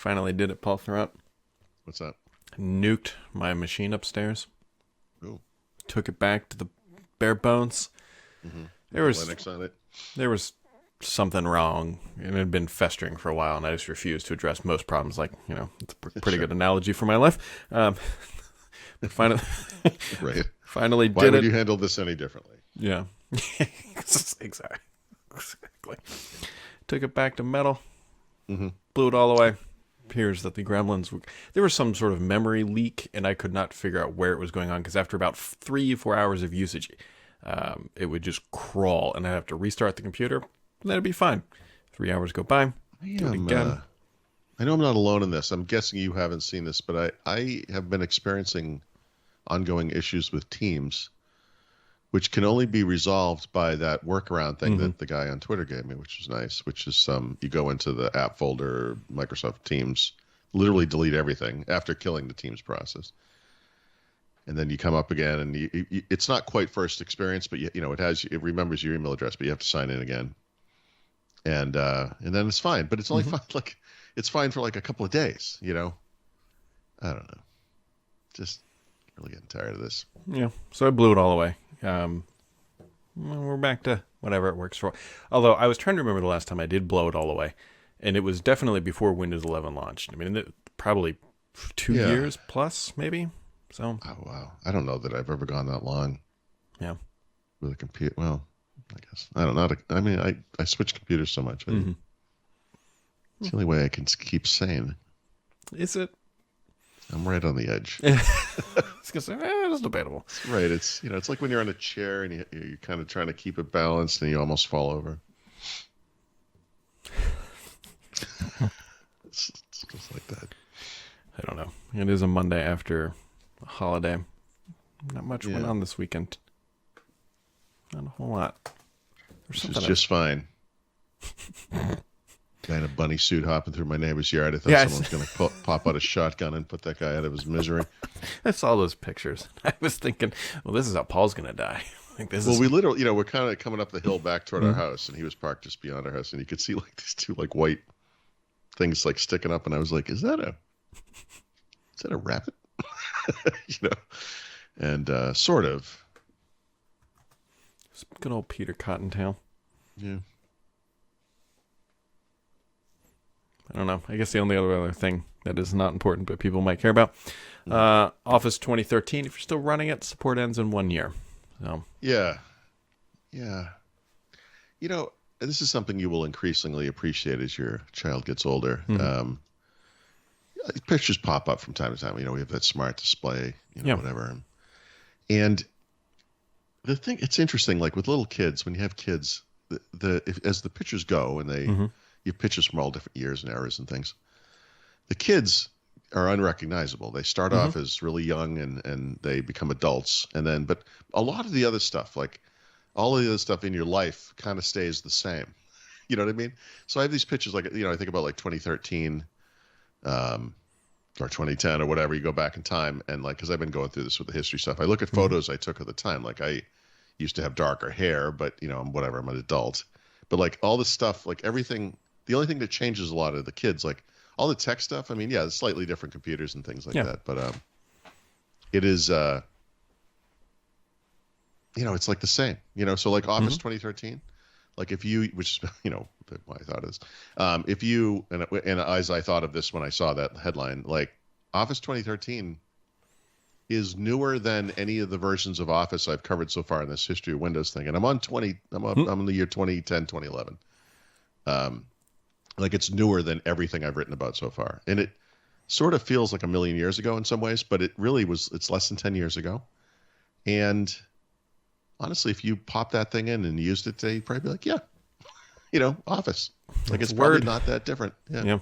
finally did it, Paul Thurrott. What's that? Nuked my machine upstairs. Ooh. Took it back to the bare bones. Mm-hmm. There was Linux on it. There was something wrong. It had been festering for a while, and I just refused to address most problems. Like, it's a pretty good analogy for my life. But finally, right. Finally did it. Why would you handle this any differently? Yeah. Exactly. Took it back to metal. Mm-hmm. Blew it all away. Appears that the gremlins... There was some sort of memory leak, and I could not figure out where it was going on, because after about 3-4 hours of usage, it would just crawl, and I'd have to restart the computer, and then it'd be fine. 3 hours go by, do it again. I know I'm not alone in this. I'm guessing you haven't seen this, but I have been experiencing ongoing issues with Teams, which can only be resolved by that workaround thing that the guy on Twitter gave me, which is nice, which is you go into the app folder, Microsoft Teams, literally delete everything after killing the Teams process. And then you come up again, and it's not quite first experience, but it remembers your email address, but you have to sign in again. And then it's fine, but it's only fine, it's fine for like a couple of days, I don't know. Just really getting tired of this. Yeah. So I blew it all away. We're back to whatever it works for. Although I was trying to remember the last time I did blow it all away, and it was definitely before Windows 11 launched. I mean, probably 2 years plus, maybe. So. Oh wow! I don't know that I've ever gone that long. Yeah. With a computer, well, I guess I don't know. I mean, I switch computers so much. It's the only way I can keep sane. Is it? I'm right on the edge. It's debatable. Right. It's it's like when you're on a chair and you're kind of trying to keep it balanced and you almost fall over. It's just like that. I don't know. It is a Monday after a holiday. Not much went on this weekend. Not a whole lot. Which is just fine. Guy in a bunny suit hopping through my neighbor's yard. I thought someone was going to pop out a shotgun and put that guy out of his misery. I saw those pictures. I was thinking, well, this is how Paul's going to die. We literally, we're kind of coming up the hill back toward our house, and he was parked just beyond our house, and you could see like these two like white things like sticking up, and I was like, is that a rabbit? And sort of. Good old Peter Cottontail. Yeah. I don't know. I guess the only other thing that is not important but people might care about. Office 2013, if you're still running it, support ends in 1 year. So. Yeah. This is something you will increasingly appreciate as your child gets older. Pictures pop up from time to time. We have that smart display, whatever. And the thing, it's interesting, like with little kids, when you have kids, as the pictures go, and you have pictures from all different years and eras and things, the kids are unrecognizable. They start off as really young and they become adults. But a lot of the other stuff, like all of the other stuff in your life kind of stays the same. You know what I mean? So I have these pictures, like, I think about like 2013 or 2010 or whatever. You go back in time and like, because I've been going through this with the history stuff. I look at photos I took at the time. Like I used to have darker hair, but I'm an adult. But like all this stuff, like everything, the only thing that changes a lot of the kids, like all the tech stuff. I mean, it's slightly different computers and things like that, but it is, it's like the same. So like Office 2013, like if you, which is what I thought is, if you and as I thought of this when I saw that headline, like Office 2013 is newer than any of the versions of Office I've covered so far in this history of Windows thing, and I'm in the year 2010, 2011. Like it's newer than everything I've written about so far. And it sort of feels like a million years ago in some ways, but it really it's less than 10 years ago. And honestly, if you pop that thing in and used it today, you'd probably be like, yeah, Office. Like it's probably not that different. Yeah.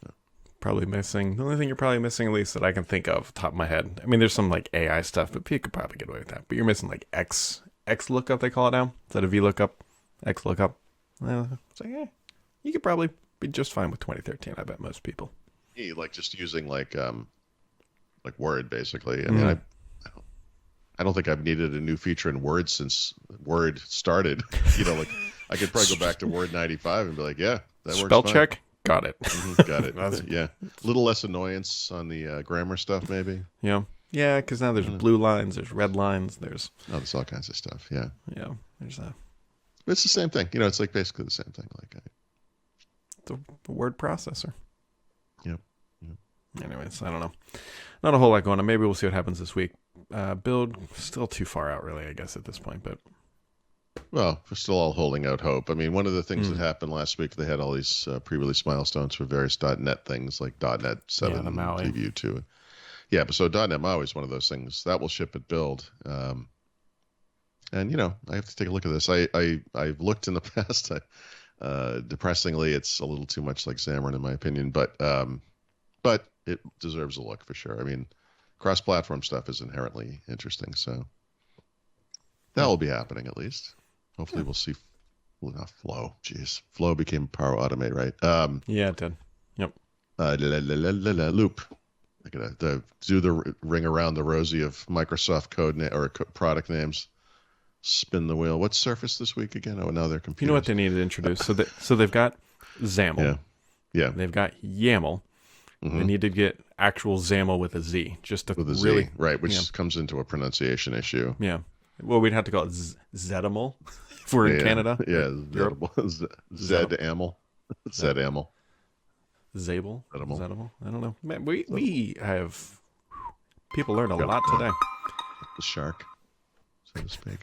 So. Probably missing. The only thing you're probably missing, at least that I can think of top of my head. I mean, there's some like AI stuff, but you could probably get away with that. But you're missing like X lookup, they call it now. Instead of V lookup, X lookup. It's like, you could probably be just fine with 2013. I bet most people. Like just using like Word basically. I mean, I don't think I've needed a new feature in Word since Word started. Like I could probably go back to Word 95 and be like, yeah, that works. Spell check. Got it. Got it. That's, Yeah. A little less annoyance on the grammar stuff, maybe. yeah. Yeah, because now there's blue lines, there's red lines, there's... Oh, there's all kinds of stuff. Yeah. Yeah, there's a... It's the same thing. It's like basically the same thing. Like, the word processor. Yep. Yep. Anyways, I don't know. Not a whole lot going on. Maybe we'll see what happens this week. Build, still too far out, really, I guess, at this point. But well, we're still all holding out hope. I mean, one of the things that happened last week, they had all these pre-release milestones for various .NET things, like .NET 7 the and Maui. Preview 2. Yeah, but so .NET MAUI is one of those things. That will ship at build. And, I have to take a look at this. I've looked in the past. Depressingly, it's a little too much like Xamarin, in my opinion. But it deserves a look for sure. I mean, cross-platform stuff is inherently interesting. So that will be happening at least. Hopefully we'll see. Well, not Flow. Jeez. Flow became Power Automate, right? yeah, it did. Yep. Loop. I gotta do the ring around the rosy of Microsoft code or product names. Spin the wheel. What's Surface this week again? Oh, now they're confused. You know what they need to introduce? So they've got XAML. Yeah. They've got YAML. Mm-hmm. They need to get actual XAML with a Z, just to with a really Z, right? Which comes into a pronunciation issue. Yeah. Well, we'd have to call it ZAML if we're in Canada. Yeah, ZAML. ZAML. Zabel. I don't know. Man, we have people learned a lot today. The shark, so to speak.